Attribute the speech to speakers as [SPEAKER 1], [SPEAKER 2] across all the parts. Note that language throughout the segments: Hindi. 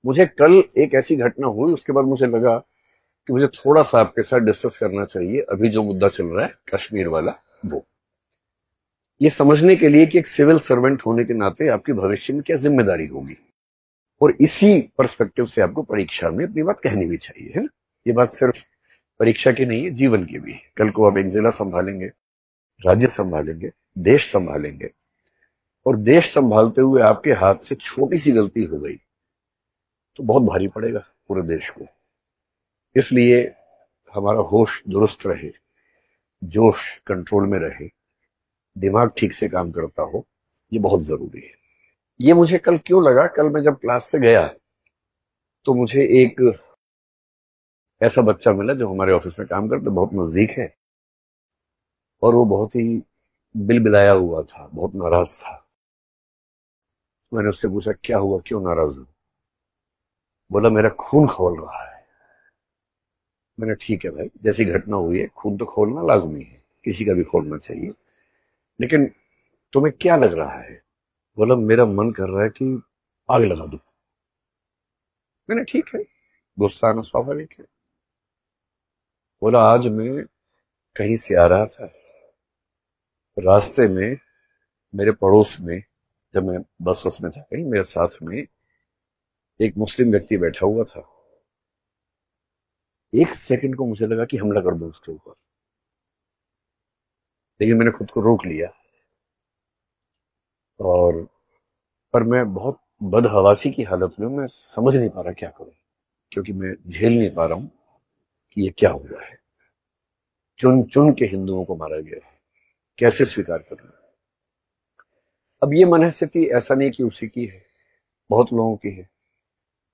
[SPEAKER 1] मुझे कल एक ऐसी घटना हुई, उसके बाद मुझे लगा कि मुझे थोड़ा सा आपके साथ डिस्कस करना चाहिए अभी जो मुद्दा चल रहा है कश्मीर वाला। वो ये समझने के लिए कि एक सिविल सर्वेंट होने के नाते आपकी भविष्य में क्या जिम्मेदारी होगी, और इसी पर्सपेक्टिव से आपको परीक्षा में अपनी बात कहनी भी चाहिए, है ना। ये बात सिर्फ परीक्षा की नहीं है, जीवन की भी है। कल को आप एक जिला संभालेंगे, राज्य संभालेंगे, देश संभालेंगे, और देश संभालते हुए आपके हाथ से छोटी सी गलती हो गई तो बहुत भारी पड़ेगा पूरे देश को। इसलिए हमारा होश दुरुस्त रहे, जोश कंट्रोल में रहे, दिमाग ठीक से काम करता हो, ये बहुत जरूरी है। ये मुझे कल क्यों लगा, कल मैं जब क्लास से गया तो मुझे एक ऐसा बच्चा मिला जो हमारे ऑफिस में काम करता, बहुत नजदीक है, और वो बहुत ही बिलबिलाया हुआ था, बहुत नाराज था। मैंने उससे पूछा क्या हुआ, क्यों नाराज हो? बोला मेरा खून खौल रहा है। मैंने ठीक है भाई, जैसी घटना हुई है खून तो खोलना लाजमी है, किसी का भी खोलना चाहिए, लेकिन तुम्हें क्या लग रहा है? बोला मेरा मन कर रहा है कि आग लगा दूं। मैंने ठीक है, गुस्सा आना स्वाभाविक है। बोला आज मैं कहीं से आ रहा था, रास्ते में मेरे पड़ोस में, जब मैं बस वस में था कहीं, मेरे साथ में एक मुस्लिम व्यक्ति बैठा हुआ था। एक सेकंड को मुझे लगा कि हमला कर दूं उसके ऊपर, लेकिन मैंने खुद को रोक लिया। और पर मैं बहुत बदहवासी की हालत में, मैं समझ नहीं पा रहा क्या करूं, क्योंकि मैं झेल नहीं पा रहा हूं कि ये क्या हुआ है। चुन चुन के हिंदुओं को मारा गया है, कैसे स्वीकार करना। अब ये मनःस्थिति ऐसा नहीं कि उसी की है, बहुत लोगों की है,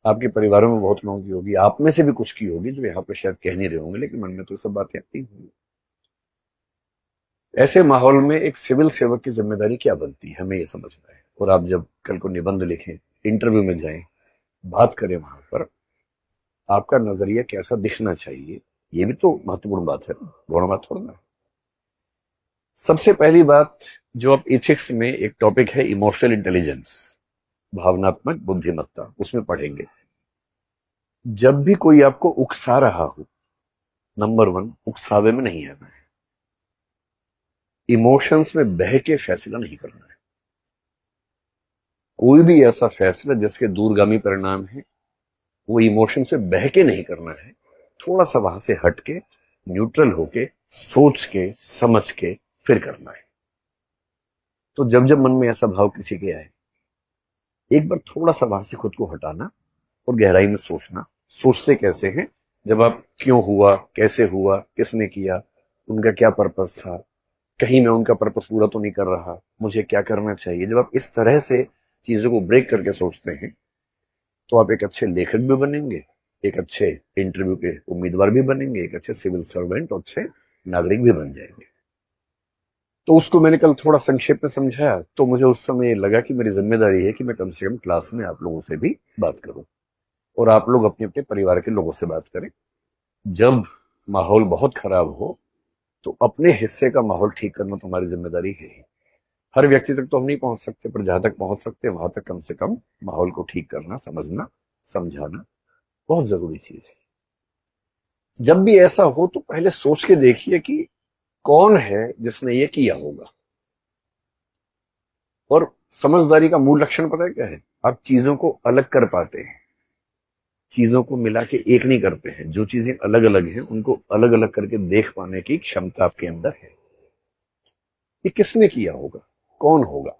[SPEAKER 1] आपके परिवारों में बहुत लोगों की होगी, आप में से भी कुछ की होगी जो यहाँ पे शायद कह नहीं रहे होंगे, लेकिन मन में तो सब बातें आती होंगी। ऐसे माहौल में एक सिविल सेवक की जिम्मेदारी क्या बनती है, हमें ये समझना है। और आप जब कल को निबंध लिखें, इंटरव्यू में जाएं, बात करें, वहां पर आपका नजरिया कैसा दिखना चाहिए, ये भी तो महत्वपूर्ण बात है ना, गौण बात थोड़ा ना। सबसे पहली बात जो अब इथिक्स में एक टॉपिक है, इमोशनल इंटेलिजेंस, भावनात्मक बुद्धिमत्ता, उसमें पढ़ेंगे। जब भी कोई आपको उकसा रहा हो, नंबर वन, उकसावे में नहीं आना है, इमोशंस में बह के फैसला नहीं करना है। कोई भी ऐसा फैसला जिसके दूरगामी परिणाम है, वो इमोशन से बह के नहीं करना है, थोड़ा सा वहां से हट के, न्यूट्रल होके, सोच के समझ के फिर करना है। तो जब जब मन में ऐसा भाव किसी के आए, एक बार थोड़ा सा वहां से खुद को हटाना और गहराई में सोचना। सोचते कैसे हैं, जब आप क्यों हुआ, कैसे हुआ, किसने किया, उनका क्या पर्पस था, कहीं मैं उनका पर्पस पूरा तो नहीं कर रहा, मुझे क्या करना चाहिए। जब आप इस तरह से चीजों को ब्रेक करके सोचते हैं तो आप एक अच्छे लेखक भी बनेंगे, एक अच्छे इंटरव्यू के उम्मीदवार भी बनेंगे, एक अच्छे सिविल सर्वेंट और अच्छे नागरिक भी बन जाएंगे। तो उसको मैंने कल थोड़ा संक्षेप में समझाया, तो मुझे उस समय ये लगा कि मेरी जिम्मेदारी है कि मैं कम से कम क्लास में आप लोगों से भी बात करूं, और आप लोग अपने अपने परिवार के लोगों से बात करें। जब माहौल बहुत खराब हो तो अपने हिस्से का माहौल ठीक करना तुम्हारी जिम्मेदारी है ही। हर व्यक्ति तक तो हम नहीं पहुंच सकते, पर जहां तक पहुंच सकते हैं वहां तक कम से कम माहौल को ठीक करना, समझना, समझाना बहुत जरूरी चीज है। जब भी ऐसा हो तो पहले सोच के देखिए कि कौन है जिसने ये किया होगा। और समझदारी का मूल लक्षण पता है क्या है? आप चीजों को अलग कर पाते हैं, चीजों को मिला के एक नहीं करते हैं। जो चीजें अलग अलग हैं उनको अलग अलग करके देख पाने की क्षमता आपके अंदर है। ये किसने किया होगा, कौन होगा?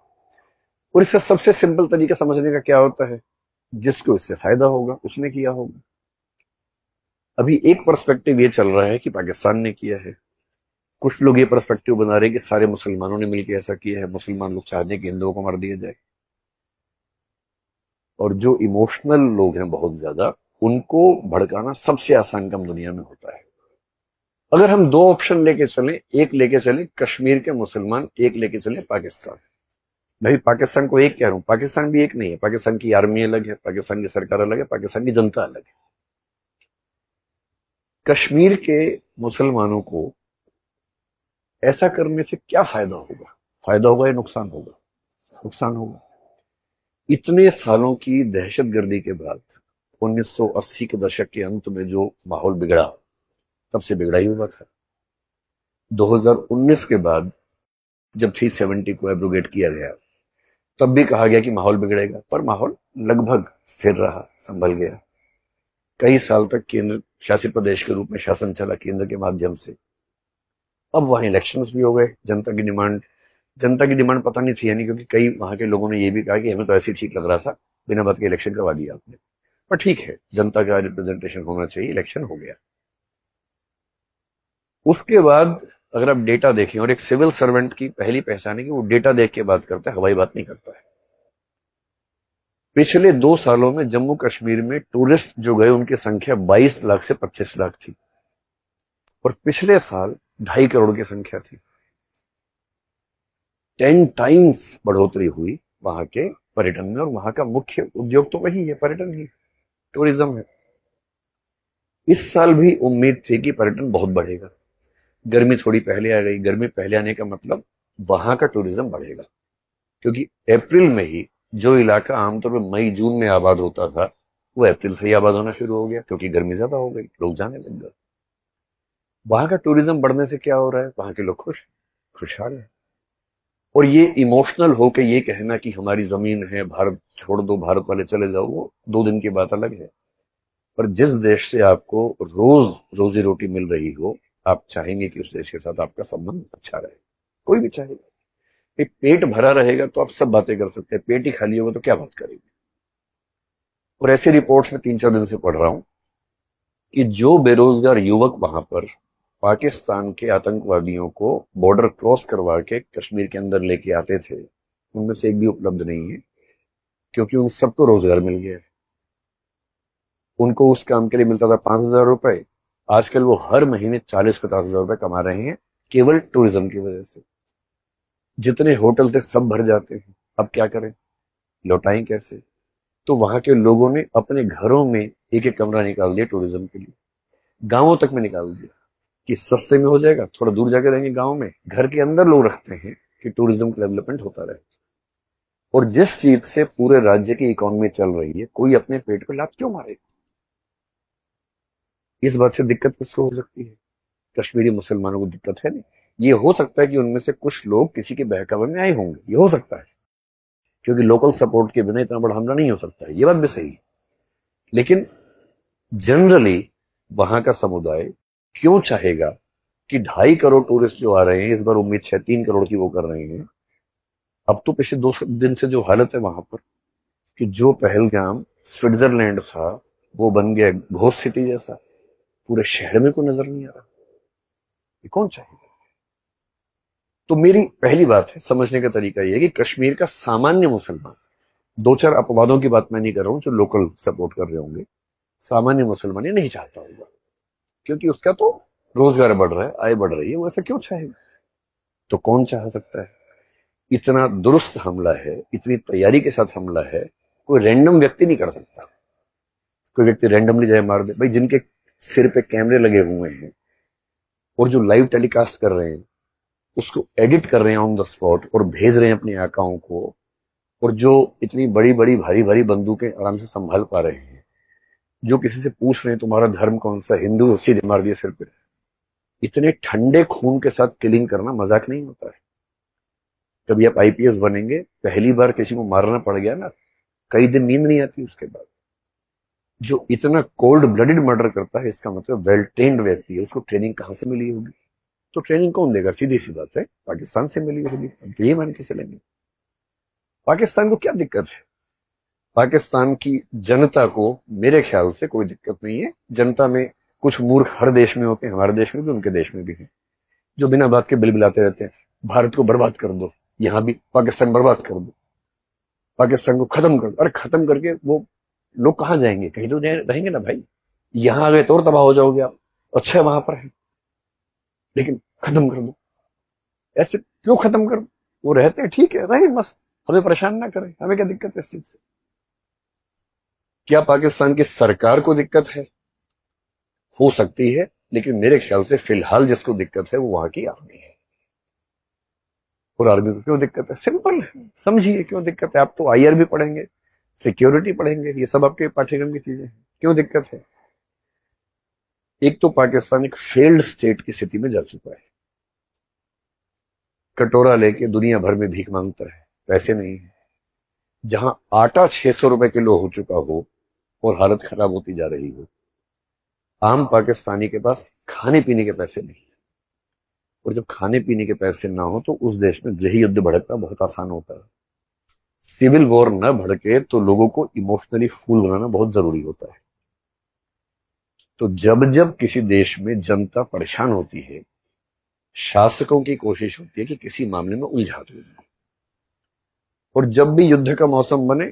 [SPEAKER 1] और इसका सबसे सिंपल तरीका समझने का क्या होता है, जिसको इससे फायदा होगा उसने किया होगा। अभी एक पर्सपेक्टिव ये चल रहा है कि पाकिस्तान ने किया है, कुछ लोग ये पर्सपेक्टिव बना रहे हैं कि सारे मुसलमानों ने मिलकर ऐसा किया है, मुसलमान लोग चाहते हैं कि हिंदुओं को मार दिया जाए। और जो इमोशनल लोग हैं बहुत ज्यादा, उनको भड़काना सबसे आसान काम दुनिया में होता है। अगर हम दो ऑप्शन लेके चलें, एक लेके चले कश्मीर के मुसलमान, एक लेके चले पाकिस्तान। भाई पाकिस्तान को एक कह रहा हूं, पाकिस्तान भी एक नहीं है, पाकिस्तान की आर्मी अलग है, पाकिस्तान की सरकार अलग है, पाकिस्तान की जनता अलग है। कश्मीर के मुसलमानों को ऐसा करने से क्या फायदा होगा? फायदा होगा या नुकसान होगा? नुकसान होगा। इतने सालों की दहशतगर्दी के बाद 1980 के दशक के अंत में जो माहौल बिगड़ा, तब से बिगड़ा ही हुआ था। 2019 के बाद जब 370 को एब्रोगेट किया गया, तब भी कहा गया कि माहौल बिगड़ेगा, पर माहौल लगभग स्थिर रहा, संभल गया। कई साल तक केंद्र शासित प्रदेश के रूप में शासन चला केंद्र के माध्यम से। अब वहां इलेक्शंस भी हो गए। जनता की डिमांड पता नहीं थी, यानी क्योंकि कई वहां के लोगों ने ये भी कहा कि हमें तो ऐसे ही ठीक लग रहा था, बिना बात के इलेक्शन करवा दिया आपने। पर ठीक है, जनता का रिप्रेजेंटेशन होना चाहिए, इलेक्शन हो गया। उसके बाद अगर आप डेटा देखें, और एक सिविल सर्वेंट की पहली पहचान है कि वो डेटा देख के बात करता है, हवाई बात नहीं करता है। पिछले 2 सालों में जम्मू कश्मीर में टूरिस्ट जो गए उनकी संख्या 22 लाख से 25 लाख थी, और पिछले साल 2.5 करोड़ की संख्या थी। 10 टाइम्स बढ़ोतरी हुई वहां के पर्यटन में, और वहां का मुख्य उद्योग तो वही है, पर्यटन ही, टूरिज्म है। इस साल भी उम्मीद थी कि पर्यटन बहुत बढ़ेगा। गर्मी थोड़ी पहले आ गई। गर्मी पहले आने का मतलब वहां का टूरिज्म बढ़ेगा, क्योंकि अप्रैल में ही जो इलाका आमतौर पर मई जून में आबाद होता था, वो अप्रैल से ही आबाद होना शुरू हो गया, क्योंकि गर्मी ज्यादा हो गई, लोग जाने लग गए। वहां का टूरिज्म बढ़ने से क्या हो रहा है, वहां के लोग खुशहाल है। और ये इमोशनल हो के ये कहना कि हमारी जमीन है, भारत छोड़ दो, भारत वाले चले जाओ, वो 2 दिन की बात अलग है। पर जिस देश से आपको रोज रोजी रोटी मिल रही हो, आप चाहेंगे कि उस देश के साथ आपका संबंध अच्छा रहे। कोई भी चाहेगा। पेट भरा रहेगा तो आप सब बातें कर सकते हैं, पेट ही खाली होगा तो क्या बात करेंगे। और ऐसी रिपोर्ट्स में 3-4 दिन से पढ़ रहा हूं कि जो बेरोजगार युवक वहां पर पाकिस्तान के आतंकवादियों को बॉर्डर क्रॉस करवा के कश्मीर के अंदर लेके आते थे, उनमें से एक भी उपलब्ध नहीं है, क्योंकि उन सबको रोजगार मिल गया है। उनको उस काम के लिए मिलता था 5,000 रुपए, आजकल वो हर महीने 40-50 हजार रुपए कमा रहे हैं, केवल टूरिज्म की वजह से। जितने होटल थे सब भर जाते हैं। अब क्या करें, लौटाएं कैसे? तो वहां के लोगों ने अपने घरों में एक एक कमरा निकाल दिया टूरिज्म के लिए, गांवों तक में निकाल दिया कि सस्ते में हो जाएगा, थोड़ा दूर जाके रहेंगे गांव में, घर के अंदर लोग रखते हैं कि टूरिज्म का डेवलपमेंट होता रहे। और जिस चीज से पूरे राज्य की इकोनॉमी चल रही है, कोई अपने पेट पे लात क्यों मारे? इस बात से दिक्कत किसको हो सकती है? कश्मीरी मुसलमानों को दिक्कत है नहीं। ये हो सकता है कि उनमें से कुछ लोग किसी के बहकावे में आए होंगे, ये हो सकता है, क्योंकि लोकल सपोर्ट के बिना इतना बड़ा हमला नहीं हो सकता है, ये बात भी सही है। लेकिन जनरली वहां का समुदाय क्यों चाहेगा कि 2.5 करोड़ टूरिस्ट जो आ रहे हैं, इस बार उम्मीद 3 करोड़ की वो कर रहे हैं। अब तो पिछले 2 दिन से जो हालत है वहां पर, कि जो पहलगाम स्विट्जरलैंड था वो बन गया घोस्ट सिटी जैसा, पूरे शहर में कोई नजर नहीं आ रहा। ये कौन चाहेगा? तो मेरी पहली बात है, समझने का तरीका यह है कि कश्मीर का सामान्य मुसलमान, 2-4 अपवादों की बात मैं नहीं कर रहा हूं जो लोकल सपोर्ट कर रहे होंगे, सामान्य मुसलमान ये नहीं चाहता होगा, क्योंकि उसका तो रोजगार बढ़ रहा है, आय बढ़ रही है, वो ऐसा क्यों चाहेगा? तो कौन चाह सकता है? इतना दुरुस्त हमला है, इतनी तैयारी के साथ हमला है, कोई रैंडम व्यक्ति नहीं कर सकता। कोई व्यक्ति रैंडमली जाए मार दे। भाई, जिनके सिर पे कैमरे लगे हुए हैं और जो लाइव टेलीकास्ट कर रहे हैं, उसको एडिट कर रहे हैं ऑन द स्पॉट और भेज रहे हैं अपने आकाओं को, और जो इतनी बड़ी बड़ी भारी भारी बंदूकें आराम से संभाल पा रहे हैं, जो किसी से पूछ रहे हैं तुम्हारा धर्म कौन सा, हिंदू, सीधे मार दिया सिर पे। इतने ठंडे खून के साथ किलिंग करना मजाक नहीं होता है। कभी आप आईपीएस बनेंगे, पहली बार किसी को मारना पड़ गया ना, कई दिन नींद नहीं आती उसके बाद। जो इतना कोल्ड ब्लडेड मर्डर करता है, इसका मतलब वेल ट्रेन्ड व्यक्ति है। उसको ट्रेनिंग कहां से मिली होगी? तो ट्रेनिंग कौन देगा? सीधी सी बात है, पाकिस्तान से मिली होगी। अब तो ये मान के चलेंगे। पाकिस्तान को क्या दिक्कत है? पाकिस्तान की जनता को मेरे ख्याल से कोई दिक्कत नहीं है। जनता में कुछ मूर्ख हर देश में होते हैं, हमारे देश में भी, उनके देश में भी हैं, जो बिना बात के बिलबिलाते रहते हैं, भारत को बर्बाद कर दो, यहां भी पाकिस्तान बर्बाद कर दो, पाकिस्तान को खत्म कर दो। अरे खत्म करके वो लोग कहां जाएंगे? कहीं तो रहेंगे ना भाई। यहां आ गए तो और तबाह हो जाओगे आप। अच्छा है वहां पर है, लेकिन खत्म कर दो। ऐसे क्यों खत्म कर दो? वो रहते हैं, ठीक है, रहे मस्त, हमें परेशान ना करें, हमें क्या दिक्कत है इस चीज से? क्या पाकिस्तान की सरकार को दिक्कत है? हो सकती है, लेकिन मेरे ख्याल से फिलहाल जिसको दिक्कत है वो वहां की आर्मी है। और आर्मी को क्यों दिक्कत है? सिंपल है, समझिए क्यों दिक्कत है। आप तो आईआर भी पढ़ेंगे, सिक्योरिटी पढ़ेंगे, ये सब आपके पाठ्यक्रम की चीजें हैं। क्यों दिक्कत है? एक तो पाकिस्तान एक फेल्ड स्टेट की स्थिति में जा चुका है, कटोरा लेके दुनिया भर में भीख मांगता है, पैसे नहीं है। जहां आटा 600 रुपए किलो हो चुका हो और हालत खराब होती जा रही हो, आम पाकिस्तानी के पास खाने पीने के पैसे नहीं। और जब खाने पीने के पैसे ना हो तो उस देश में गृह युद्ध भड़कना बहुत आसान होता है। सिविल वॉर न भड़के तो लोगों को इमोशनली फूल बनाना बहुत जरूरी होता है। तो जब जब किसी देश में जनता परेशान होती है, शासकों की कोशिश होती है कि किसी मामले में उलझा दो। और जब भी युद्ध का मौसम बने,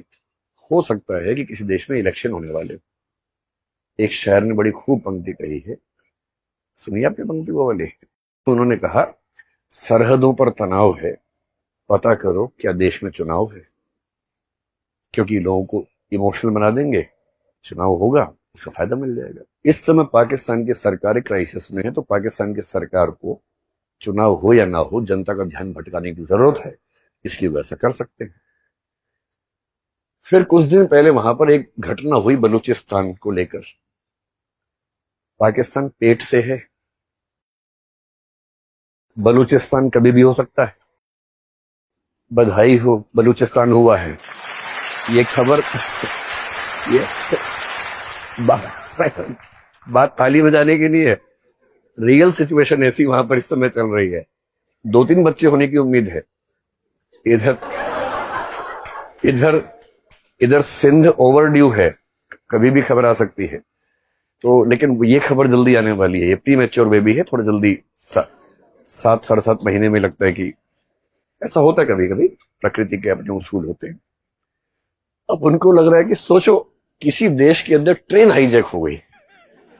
[SPEAKER 1] हो सकता है कि किसी देश में इलेक्शन होने वाले। एक शायर ने बड़ी खूब पंक्ति कही है, सुनिए आपने पंक्ति वो वाले। तो उन्होंने कहा, सरहदों पर तनाव है, पता करो क्या देश में चुनाव है। क्योंकि लोगों को इमोशनल बना देंगे, चुनाव होगा, उसका फायदा मिल जाएगा। इस समय पाकिस्तान की सरकार क्राइसिस में है, तो पाकिस्तान की सरकार को चुनाव हो या ना हो जनता का ध्यान भटकाने की जरूरत है, इसलिए वैसा कर सकते हैं। फिर कुछ दिन पहले वहां पर एक घटना हुई बलूचिस्तान को लेकर। पाकिस्तान पेट से है, बलूचिस्तान कभी भी हो सकता है। बधाई हो, बलूचिस्तान हुआ है। ये खबर ये बात ताली बजाने की नहीं है, रियल सिचुएशन ऐसी वहां पर इस समय चल रही है। 2-3 बच्चे होने की उम्मीद है। इधर इधर इधर सिंध ओवरड्यू है, कभी भी खबर आ सकती है। तो लेकिन ये खबर जल्दी आने वाली है। ये प्री मैच्योर बेबी है, थोड़ा जल्दी 7-7.5 महीने में लगता है कि ऐसा होता है। कभी कभी प्रकृति के अपने उसूल होते हैं। अब उनको लग रहा है कि सोचो किसी देश के अंदर ट्रेन हाईजैक हो गई।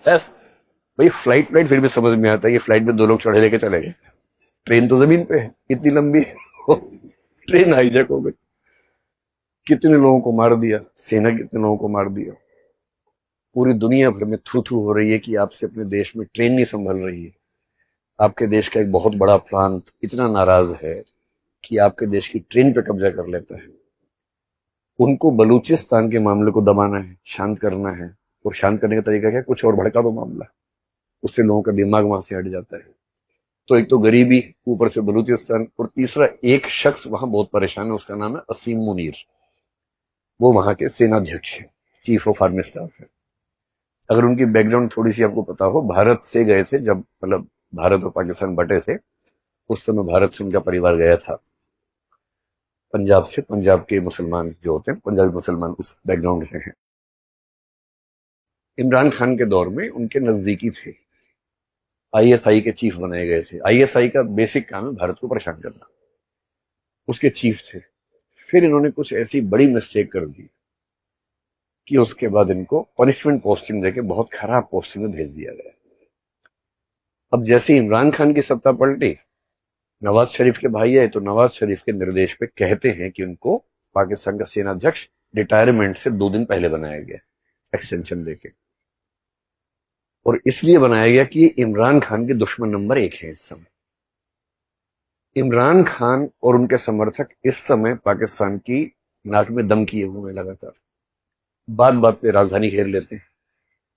[SPEAKER 1] भाई फ्लाइट फिर भी समझ में आता है कि फ्लाइट में 2 लोग चढ़े लेके चले गए, ट्रेन तो जमीन पे है, इतनी लंबी है। ट्रेन हाईजैक हो गई, कितने लोगों को मार दिया, सेना कितने लोगों को मार दिया। पूरी दुनिया भर में थू थू हो रही है कि आपसे अपने देश में ट्रेन नहीं संभल रही है। आपके देश का एक बहुत बड़ा प्रांत इतना नाराज है कि आपके देश की ट्रेन पे कब्जा कर लेता है। उनको बलूचिस्तान के मामले को दबाना है, शांत करना है। और शांत करने का तरीका क्या? कुछ और भड़का दो मामला, उससे लोगों का दिमाग वहां से हट जाता है। तो एक तो गरीबी, ऊपर से बलूचिस्तान, और तीसरा एक शख्स वहां बहुत परेशान है, उसका नाम है असीम मुनीर। वो वहां के सेनाध्यक्ष है, चीफ ऑफ आर्मी स्टाफ है। अगर उनकी बैकग्राउंड थोड़ी सी आपको पता हो, भारत से गए थे जब, मतलब भारत और पाकिस्तान बटे थे, उस समय भारत से उनका परिवार गया था पंजाब से। पंजाब के मुसलमान जो होते हैं, पंजाबी मुसलमान, उस बैकग्राउंड से हैं। इमरान खान के दौर में उनके नजदीकी थे, आईएसआई के चीफ बनाए गए थे। आईएसआई का बेसिक काम है भारत को परेशान करना, उसके चीफ थे। फिर इन्होंने कुछ ऐसी बड़ी मिस्टेक कर दी कि उसके बाद इनको पनिशमेंट पोस्टिंग देके बहुत खराब पोस्टिंग में भेज दिया गया। अब जैसे इमरान खान की सत्ता पलटी, नवाज शरीफ के भाई है, तो नवाज शरीफ के निर्देश पे कहते हैं कि उनको पाकिस्तान का सेनाध्यक्ष रिटायरमेंट से 2 दिन पहले बनाया गया, एक्सटेंशन देके। और इसलिए बनाया गया कि इमरान खान के दुश्मन नंबर 1 है इस समय। इमरान खान और उनके समर्थक इस समय पाकिस्तान की नाक में दम किए हुए लगातार, बात बात पे राजधानी घेर लेते हैं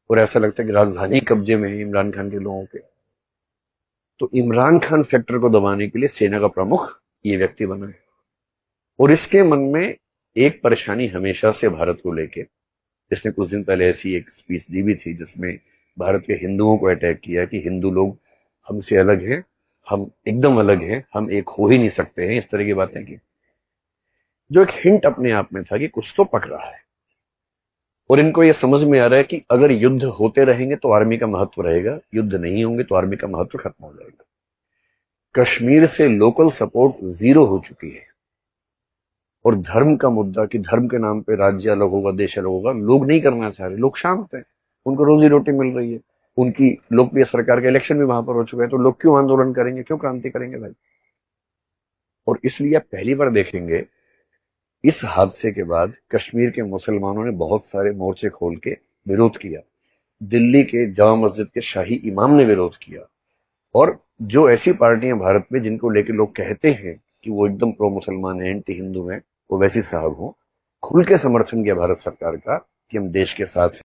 [SPEAKER 1] और ऐसा लगता है कि राजधानी कब्जे में है इमरान खान के लोगों के। तो इमरान खान फैक्टर को दबाने के लिए सेना का प्रमुख ये व्यक्ति बना है। और इसके मन में एक परेशानी हमेशा से भारत को लेके, इसने कुछ दिन पहले ऐसी एक स्पीच दी भी थी जिसमें भारत के हिंदुओं को अटैक किया कि हिंदू लोग हमसे अलग हैं, हम एकदम अलग हैं, हम एक हो ही नहीं सकते हैं, इस तरह की बातें की, जो एक हिंट अपने आप में था कि कुछ तो पक रहा है। और इनको यह समझ में आ रहा है कि अगर युद्ध होते रहेंगे तो आर्मी का महत्व रहेगा, युद्ध नहीं होंगे तो आर्मी का महत्व खत्म हो जाएगा। कश्मीर से लोकल सपोर्ट 0 हो चुकी है। और धर्म का मुद्दा कि धर्म के नाम पे राज्य अलग होगा, देश अलग होगा, लोग नहीं करना चाह रहे। लोग शांत हैं, उनको रोजी रोटी मिल रही है, उनकी लोकप्रिय सरकार का इलेक्शन भी वहां पर हो चुका है। तो लोग क्यों आंदोलन करेंगे, क्यों क्रांति करेंगे भाई? और इसलिए आप पहली बार देखेंगे इस हादसे के बाद कश्मीर के मुसलमानों ने बहुत सारे मोर्चे खोल के विरोध किया। दिल्ली के जामा मस्जिद के शाही इमाम ने विरोध किया। और जो ऐसी पार्टियां भारत में जिनको लेके लोग कहते हैं कि वो एकदम प्रो मुसलमान है, एंटी हिंदू है, वो वैसी साहब हो, खुल के समर्थन किया भारत सरकार का कि हम देश के साथ